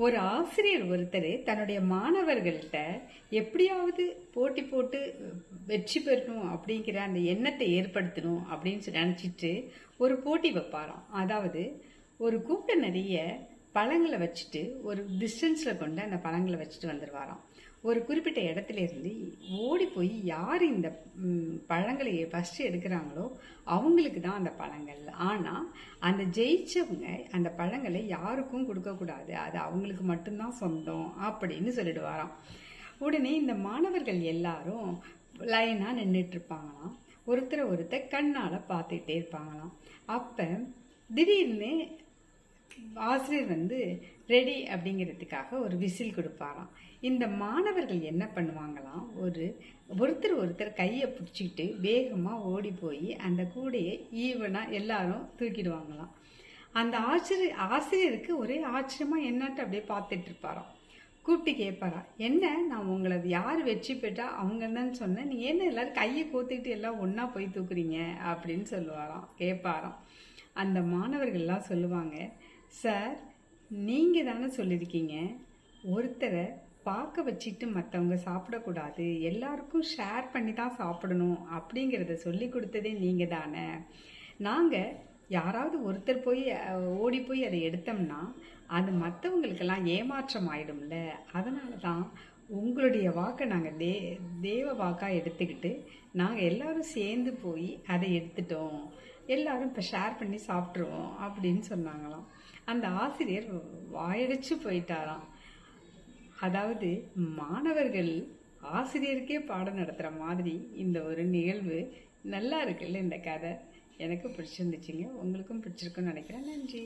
ஒரு ஆசிரியர் ஒருத்தர் தன்னுடைய மாணவர்கள்ட்ட எப்படியாவது போட்டி போட்டு வெற்றி பெறணும் அப்படிங்கிற அந்த எண்ணத்தை ஏற்படுத்தணும் அப்படின்னு நினச்சிட்டு ஒரு போட்டி வைப்பாராம். அதாவது ஒரு கூட்டம் நிறைய பழங்களை வச்சுட்டு ஒரு டிஸ்டன்ஸில் கொண்டு அந்த பழங்களை வச்சுட்டு வந்துடுவாராம். ஒரு குறிப்பிட்ட இடத்துல இருந்து ஓடி போய் யார் இந்த பழங்களை ஃபஸ்ட்டு எடுக்கிறாங்களோ அவங்களுக்கு தான் அந்த பழங்கள். ஆனால் அந்த ஜெயிச்சவங்க அந்த பழங்களை யாருக்கும் கொடுக்கக்கூடாது, அது அவங்களுக்கு மட்டும்தான் சொந்தம் அப்படின்னு சொல்லிடுவாராம். உடனே இந்த மாணவர்கள் எல்லாரும் லைனாக நின்றுட்டு இருப்பாங்களாம். ஒருத்தர் கண்ணால் பார்த்துக்கிட்டே இருப்பாங்களாம். அப்போ திடீர்னு ஆசிரியர் ரெடி அப்படிங்கிறதுக்காக ஒரு விசில் கொடுப்பாராம். இந்த மாணவர்கள் என்ன பண்ணுவாங்களாம், ஒருத்தர் கையை பிடிச்சிக்கிட்டு வேகமாக ஓடி போய் அந்த கூடையை ஈவனாக எல்லாரும் தூக்கிடுவாங்களாம். அந்த ஆசிரியருக்கு ஒரே ஆச்சரியமாக என்னன்ட்டு அப்படியே பார்த்துட்டு இருப்பாராம். கூப்பிட்டு கேட்பாரா, என்ன நான் உங்களை யார் வெற்றி பெற்றா அவங்க தான் சொன்னேன், நீ என்ன எல்லாரும் கையை கோத்துக்கிட்டு எல்லாம் ஒன்றா போய் தூக்குறீங்க அப்படின்னு கேட்பாராம். அந்த மாணவர்கள்லாம் சொல்லுவாங்க, சார் நீங்கள் தானே சொல்லியிருக்கீங்க ஒருத்தரை பார்க்க வச்சுட்டு மற்றவங்க சாப்பிடக்கூடாது, எல்லாருக்கும் ஷேர் பண்ணி தான் சாப்பிடணும் அப்படிங்கிறத சொல்லி கொடுத்ததே நீங்கள் தானே. நாங்கள் யாராவது ஒருத்தர் போய் ஓடி போய் அதை எடுத்தோம்னா அது மற்றவங்களுக்கெல்லாம் ஏமாற்றம் ஆகிடும்ல, அதனால தான் உங்களுடைய வாக்கை நாங்கள் தேவ வாக்காக எடுத்துக்கிட்டு நாங்கள் எல்லாரும் சேர்ந்து போய் அதை எடுத்துட்டோம், எல்லாரும் இப்போ ஷேர் பண்ணி சாப்பிட்ருவோம் அப்படின்னு சொன்னாங்களாம். அந்த ஆசிரியர் வாயடிச்சு போயிட்டாராம். அதாவது மாணவர்கள் ஆசிரியருக்கே பாடம் நடத்துகிற மாதிரி இந்த ஒரு நிகழ்வு நல்லா இருக்குல்ல. இந்த கதை எனக்கு பிடிச்சிருந்துச்சுங்க, உங்களுக்கும் பிடிச்சிருக்குன்னு நினைக்கிறேன். நன்றி.